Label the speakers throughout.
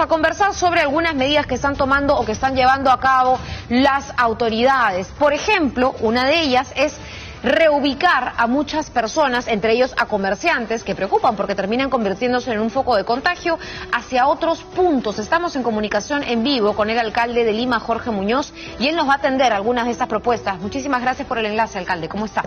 Speaker 1: A conversar sobre algunas medidas que están tomando o que están llevando a cabo las autoridades. Por ejemplo, una de ellas es reubicar a muchas personas, entre ellos a comerciantes, que preocupan porque terminan convirtiéndose en un foco de contagio, hacia otros puntos. Estamos en comunicación en vivo con el alcalde de Lima, Jorge Muñoz, y él nos va a atender algunas de estas propuestas. Muchísimas gracias por el enlace, alcalde. ¿Cómo está?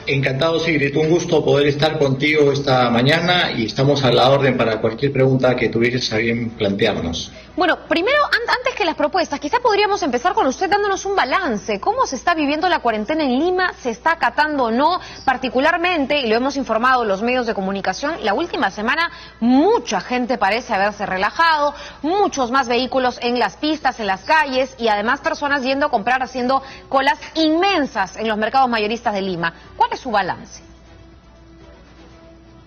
Speaker 2: Encantado, Sigrid. Un gusto poder estar contigo esta mañana y estamos a la orden para cualquier pregunta que tuvieses a bien plantearnos.
Speaker 1: Bueno, primero, antes que las propuestas, quizá podríamos empezar con usted dándonos un balance. ¿Cómo se está viviendo la cuarentena en Lima? ¿Se está acatando o no? Particularmente, y lo hemos informado los medios de comunicación, la última semana mucha gente parece haberse relajado, muchos más vehículos en las pistas, en las calles, y además personas yendo a comprar, haciendo colas inmensas en los mercados mayoristas de Lima. ¿Cuál es su balance?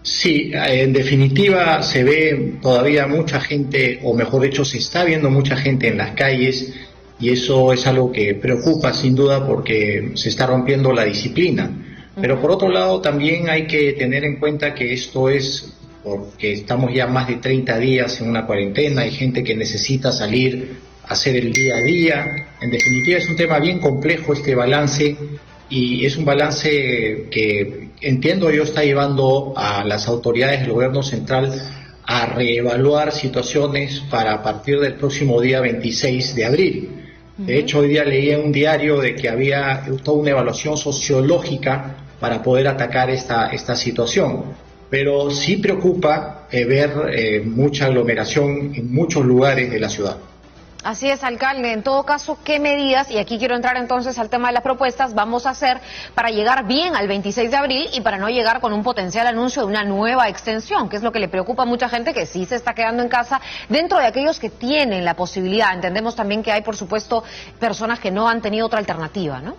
Speaker 2: Sí, en definitiva se ve todavía mucha gente, o mejor dicho, se está viendo mucha gente en las calles, y eso es algo que preocupa sin duda porque se está rompiendo la disciplina. Pero por otro lado también hay que tener en cuenta que esto es porque estamos ya más de 30 días en una cuarentena, hay gente que necesita salir a hacer el día a día. En definitiva es un tema bien complejo este balance, y es un balance que entiendo yo está llevando a las autoridades del gobierno central a reevaluar situaciones para a partir del próximo día 26 de abril. De hecho, hoy día leí en un diario de que había toda una evaluación sociológica para poder atacar esta situación. Pero sí preocupa ver mucha aglomeración en muchos lugares de la ciudad.
Speaker 1: Así es, alcalde. En todo caso, ¿qué medidas, y aquí quiero entrar entonces al tema de las propuestas, vamos a hacer para llegar bien al 26 de abril y para no llegar con un potencial anuncio de una nueva extensión, que es lo que le preocupa a mucha gente que sí se está quedando en casa, dentro de aquellos que tienen la posibilidad? Entendemos también que hay, por supuesto, personas que no han tenido otra alternativa, ¿no?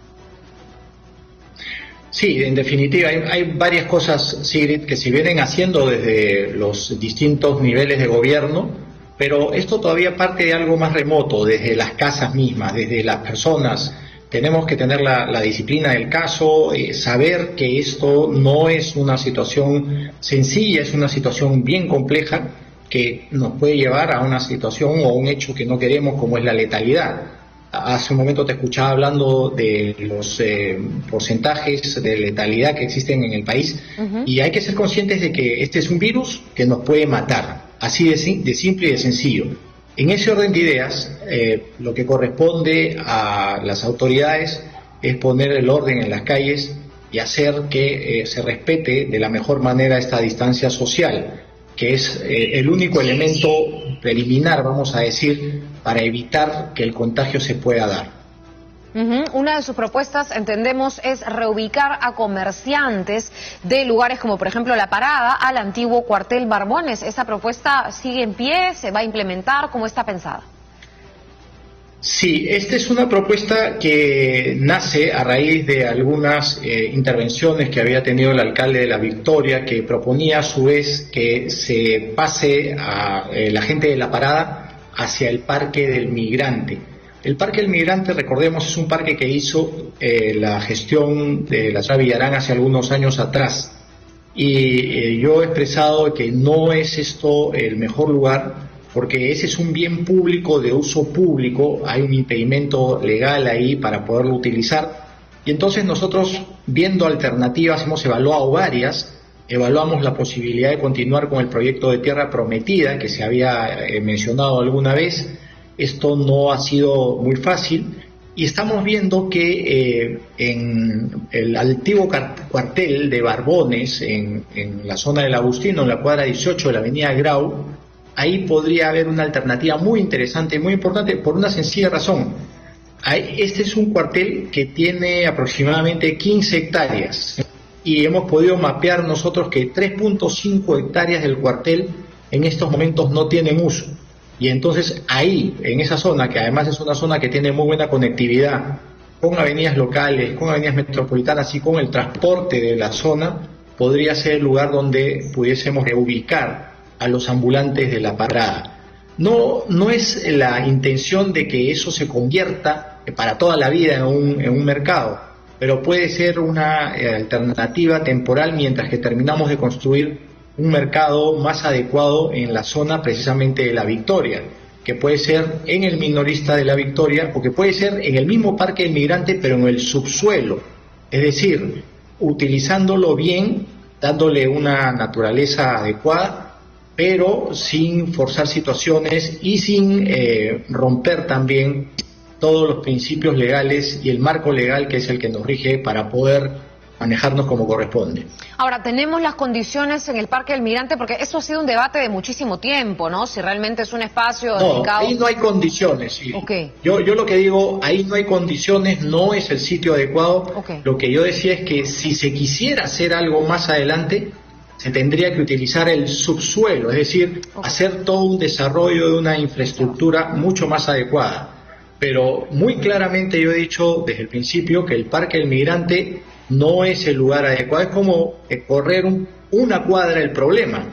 Speaker 2: Sí, en definitiva, hay varias cosas, Sigrid, que se vienen haciendo desde los distintos niveles de gobierno, pero esto todavía parte de algo más remoto, desde las casas mismas, desde las personas. Tenemos que tener la disciplina del caso, saber que esto no es una situación sencilla, es una situación bien compleja que nos puede llevar a una situación o un hecho que no queremos, como es la letalidad. Hace un momento te escuchaba hablando de los porcentajes de letalidad que existen en el país, y hay que ser conscientes de que este es un virus que nos puede matar. Así de simple y de sencillo. En ese orden de ideas, lo que corresponde a las autoridades es poner el orden en las calles y hacer que se respete de la mejor manera esta distancia social, que es el único elemento preliminar, vamos a decir, para evitar que el contagio se pueda dar.
Speaker 1: Una de sus propuestas, entendemos, es reubicar a comerciantes de lugares como, por ejemplo, La Parada al antiguo cuartel Barbones. ¿Esa propuesta sigue en pie? ¿Se va a implementar? ¿Cómo está pensada?
Speaker 2: Sí, esta es una propuesta que nace a raíz de algunas intervenciones que había tenido el alcalde de La Victoria, que proponía a su vez que se pase a la gente de La Parada hacia el Parque del Migrante. El Parque del Migrante, recordemos, es un parque que hizo la gestión de la ciudad de Villarán hace algunos años atrás, y yo he expresado que no es esto el mejor lugar, porque ese es un bien público de uso público, hay un impedimento legal ahí para poderlo utilizar, y entonces nosotros, viendo alternativas, hemos evaluado varias. Evaluamos la posibilidad de continuar con el proyecto de Tierra Prometida que se había mencionado alguna vez. Esto no ha sido muy fácil, y estamos viendo que en el antiguo cuartel de Barbones, en la zona del Agustino, en la cuadra 18 de la avenida Grau, ahí podría haber una alternativa muy interesante, muy importante, por una sencilla razón. Este es un cuartel que tiene aproximadamente 15 hectáreas, y hemos podido mapear nosotros que 3.5 hectáreas del cuartel en estos momentos no tienen uso. Y entonces ahí, en esa zona, que además es una zona que tiene muy buena conectividad con avenidas locales, con avenidas metropolitanas y con el transporte de la zona, podría ser el lugar donde pudiésemos reubicar a los ambulantes de La Parada. No es la intención de que eso se convierta para toda la vida en un mercado, pero puede ser una alternativa temporal mientras que terminamos de construir un mercado más adecuado en la zona precisamente de La Victoria, que puede ser en el minorista de La Victoria o que puede ser en el mismo Parque del Migrante pero en el subsuelo, es decir, utilizándolo bien, dándole una naturaleza adecuada, pero sin forzar situaciones y sin romper también todos los principios legales y el marco legal que es el que nos rige para poder manejarnos como corresponde.
Speaker 1: Ahora, tenemos las condiciones en el Parque del Migrante, porque eso ha sido un debate de muchísimo tiempo, ¿no? Si realmente es un espacio dedicado...
Speaker 2: ahí no hay condiciones, sí.
Speaker 1: Okay.
Speaker 2: Yo lo que digo, ahí no hay condiciones, no es el sitio adecuado.
Speaker 1: Okay.
Speaker 2: Lo que yo decía es que si se quisiera hacer algo más adelante, se tendría que utilizar el subsuelo, es decir, hacer todo un desarrollo de una infraestructura mucho más adecuada. Pero muy claramente yo he dicho desde el principio que el Parque del Migrante no es el lugar adecuado, es como correr una cuadra el problema,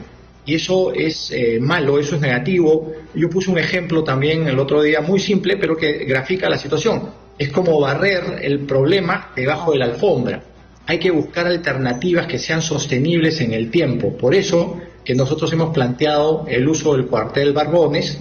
Speaker 2: y eso es malo, eso es negativo. Yo puse un ejemplo también el otro día muy simple, pero que grafica la situación. Es como barrer el problema debajo de la alfombra. Hay que buscar alternativas que sean sostenibles en el tiempo. Por eso que nosotros hemos planteado el uso del cuartel Barbones,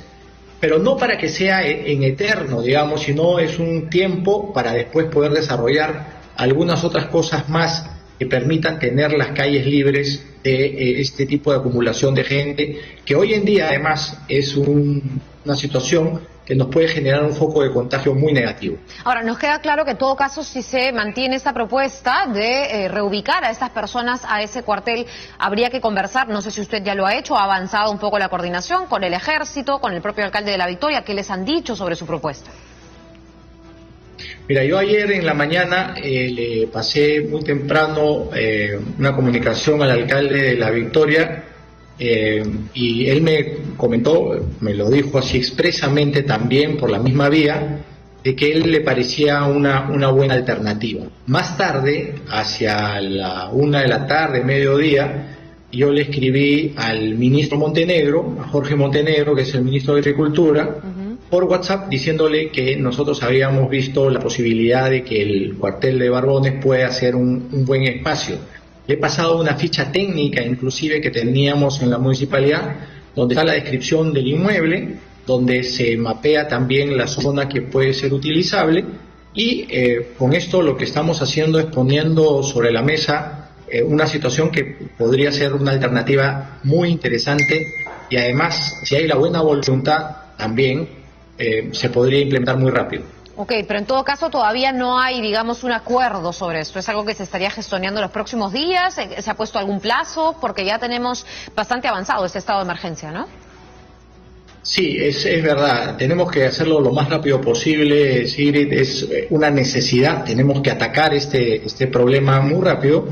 Speaker 2: pero no para que sea en eterno, digamos, sino es un tiempo para después poder desarrollar algunas otras cosas más que permitan tener las calles libres de este tipo de acumulación de gente, que hoy en día además es una situación que nos puede generar un foco de contagio muy negativo.
Speaker 1: Ahora, nos queda claro que en todo caso, si se mantiene esta propuesta de reubicar a estas personas a ese cuartel, habría que conversar, no sé si usted ya lo ha hecho, ha avanzado un poco la coordinación con el Ejército, con el propio alcalde de La Victoria. ¿Qué les han dicho sobre su propuesta?
Speaker 2: Mira, yo ayer en la mañana le pasé muy temprano una comunicación al alcalde de La Victoria y él me comentó, me lo dijo así expresamente también por la misma vía, de que él le parecía una buena alternativa. Más tarde, hacia la 1 de la tarde, mediodía, yo le escribí al ministro Montenegro, a Jorge Montenegro, que es el ministro de Agricultura, por WhatsApp diciéndole que nosotros habíamos visto la posibilidad de que el cuartel de Barbones pueda ser un buen espacio. Le he pasado una ficha técnica inclusive que teníamos en la municipalidad, donde está la descripción del inmueble, donde se mapea también la zona que puede ser utilizable, y con esto lo que estamos haciendo es poniendo sobre la mesa una situación que podría ser una alternativa muy interesante, y además, si hay la buena voluntad también, se podría implementar muy rápido.
Speaker 1: Ok, pero en todo caso todavía no hay, digamos, un acuerdo sobre esto. ¿Es algo que se estaría gestionando en los próximos días? ¿Se ha puesto algún plazo? Porque ya tenemos bastante avanzado este estado de emergencia, ¿no?
Speaker 2: Sí, es verdad. Tenemos que hacerlo lo más rápido posible, Sigrid. Es una necesidad. Tenemos que atacar este problema muy rápido.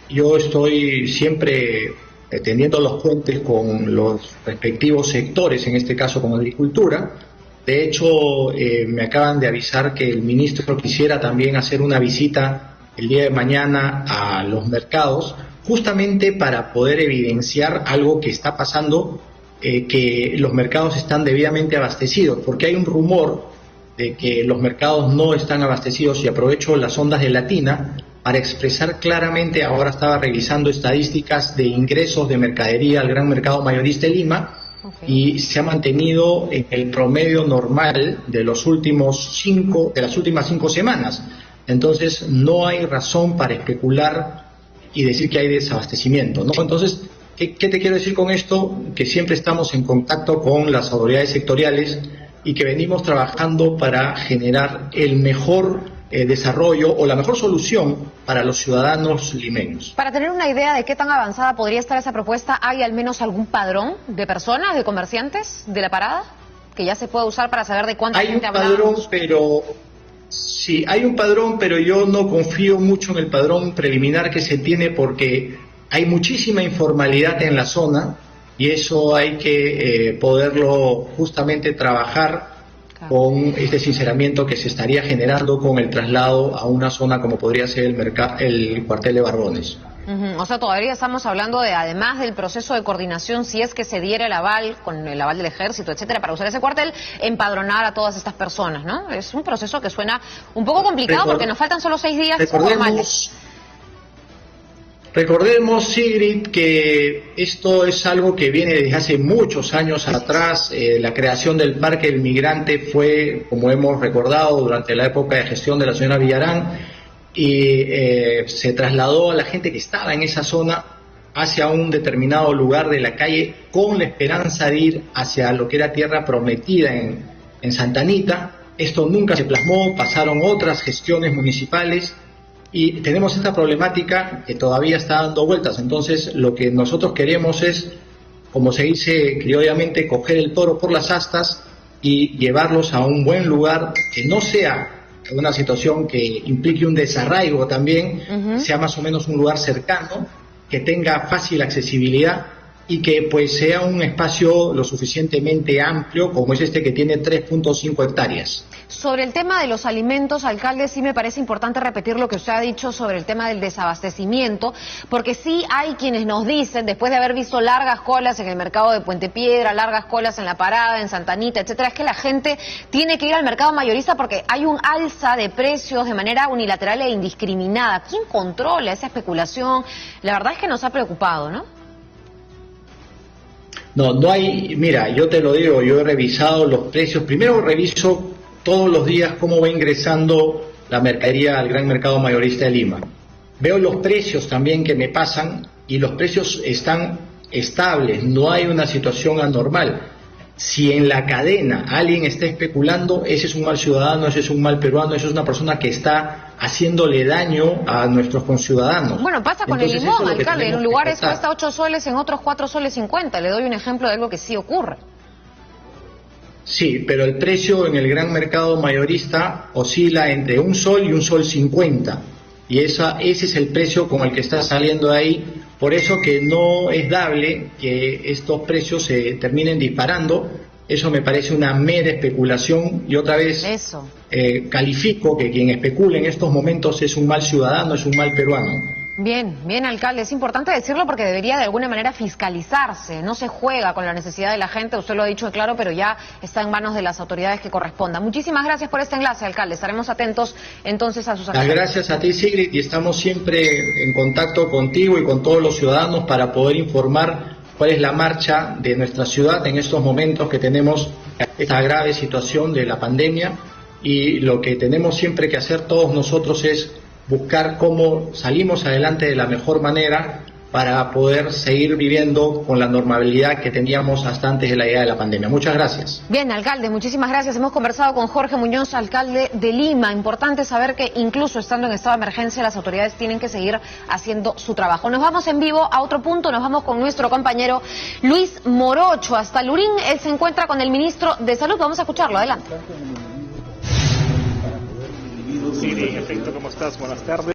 Speaker 2: Yo estoy siempre tendiendo los puentes con los respectivos sectores, en este caso con agricultura. De hecho, me acaban de avisar que el ministro quisiera también hacer una visita el día de mañana a los mercados, justamente para poder evidenciar algo que está pasando, que los mercados están debidamente abastecidos, porque hay un rumor de que los mercados no están abastecidos, y aprovecho las ondas de Latina para expresar claramente. Ahora estaba revisando estadísticas de ingresos de mercadería al gran mercado mayorista de Lima, y se ha mantenido en el promedio normal de las últimas 5 semanas. Entonces no hay razón para especular y decir que hay desabastecimiento, ¿no? Entonces, ¿qué te quiero decir con esto? Que siempre estamos en contacto con las autoridades sectoriales y que venimos trabajando para generar el mejor desarrollo o la mejor solución para los ciudadanos limeños.
Speaker 1: Para tener una idea de qué tan avanzada podría estar esa propuesta, ¿hay al menos algún padrón de personas, de comerciantes de la parada que ya se pueda usar para saber de cuánta gente hablamos?
Speaker 2: Hay un padrón, pero sí, hay un padrón, pero yo no confío mucho en el padrón preliminar que se tiene, porque hay muchísima informalidad en la zona y eso hay que poderlo justamente trabajar con este sinceramiento que se estaría generando con el traslado a una zona como podría ser el cuartel de Barbones.
Speaker 1: O sea, todavía estamos hablando de, además del proceso de coordinación, si es que se diera el aval, con el aval del ejército, etcétera, para usar ese cuartel, empadronar a todas estas personas, ¿no? Es un proceso que suena un poco complicado porque nos faltan solo 6 días formales.
Speaker 2: Recordemos, Sigrid, que esto es algo que viene desde hace muchos años atrás. La creación del Parque del Migrante fue, como hemos recordado, durante la época de gestión de la señora Villarán, y se trasladó a la gente que estaba en esa zona hacia un determinado lugar de la calle con la esperanza de ir hacia lo que era tierra prometida en Santa Anita. Esto nunca se plasmó, pasaron otras gestiones municipales y tenemos esta problemática que todavía está dando vueltas. Entonces lo que nosotros queremos es, como se dice criollamente, coger el toro por las astas y llevarlos a un buen lugar que no sea una situación que implique un desarraigo también, sea más o menos un lugar cercano, que tenga fácil accesibilidad y que pues sea un espacio lo suficientemente amplio como es este que tiene 3.5 hectáreas.
Speaker 1: Sobre el tema de los alimentos, alcalde, sí me parece importante repetir lo que usted ha dicho sobre el tema del desabastecimiento, porque sí hay quienes nos dicen, después de haber visto largas colas en el mercado de Puente Piedra, largas colas en La Parada, en Santa Anita, etcétera, es que la gente tiene que ir al mercado mayorista porque hay un alza de precios de manera unilateral e indiscriminada. ¿Quién controla esa especulación? La verdad es que nos ha preocupado, ¿no?
Speaker 2: No hay, mira, yo te lo digo, yo he revisado los precios. Primero reviso todos los días cómo va ingresando la mercadería al gran mercado mayorista de Lima. Veo los precios también que me pasan y los precios están estables, no hay una situación anormal. Si en la cadena alguien está especulando, ese es un mal ciudadano, ese es un mal peruano, esa es una persona que está haciéndole daño a nuestros conciudadanos.
Speaker 1: Bueno, pasa con
Speaker 2: Entonces,
Speaker 1: el limón,
Speaker 2: es
Speaker 1: alcalde, en lugares
Speaker 2: tratar.
Speaker 1: cuesta 8 soles, en otros 4 soles 50. Le doy un ejemplo de algo que sí ocurre.
Speaker 2: Sí, pero el precio en el gran mercado mayorista oscila entre 1 sol y 1 sol 50. Y ese es el precio con el que está saliendo de ahí. Por eso que no es dable que estos precios se terminen disparando. Eso me parece una mera especulación y otra vez califico que quien especula en estos momentos es un mal ciudadano, es un mal peruano.
Speaker 1: Bien, bien, alcalde, es importante decirlo porque debería de alguna manera fiscalizarse, no se juega con la necesidad de la gente, usted lo ha dicho claro, pero ya está en manos de las autoridades que correspondan. Muchísimas gracias por este enlace, alcalde, estaremos atentos entonces a sus acciones.
Speaker 2: Las gracias a ti, Sigrid, y estamos siempre en contacto contigo y con todos los ciudadanos para poder informar cuál es la marcha de nuestra ciudad en estos momentos que tenemos esta grave situación de la pandemia, y lo que tenemos siempre que hacer todos nosotros es buscar cómo salimos adelante de la mejor manera para poder seguir viviendo con la normalidad que teníamos hasta antes de la llegada de la pandemia. Muchas gracias.
Speaker 1: Bien, alcalde, muchísimas gracias. Hemos conversado con Jorge Muñoz, alcalde de Lima. Importante saber que incluso estando en estado de emergencia, las autoridades tienen que seguir haciendo su trabajo. Nos vamos en vivo a otro punto, nos vamos con nuestro compañero Luis Morocho hasta Lurín. Él se encuentra con el ministro de Salud. Vamos a escucharlo, adelante.
Speaker 3: Sí, en efecto, ¿cómo estás? Buenas tardes.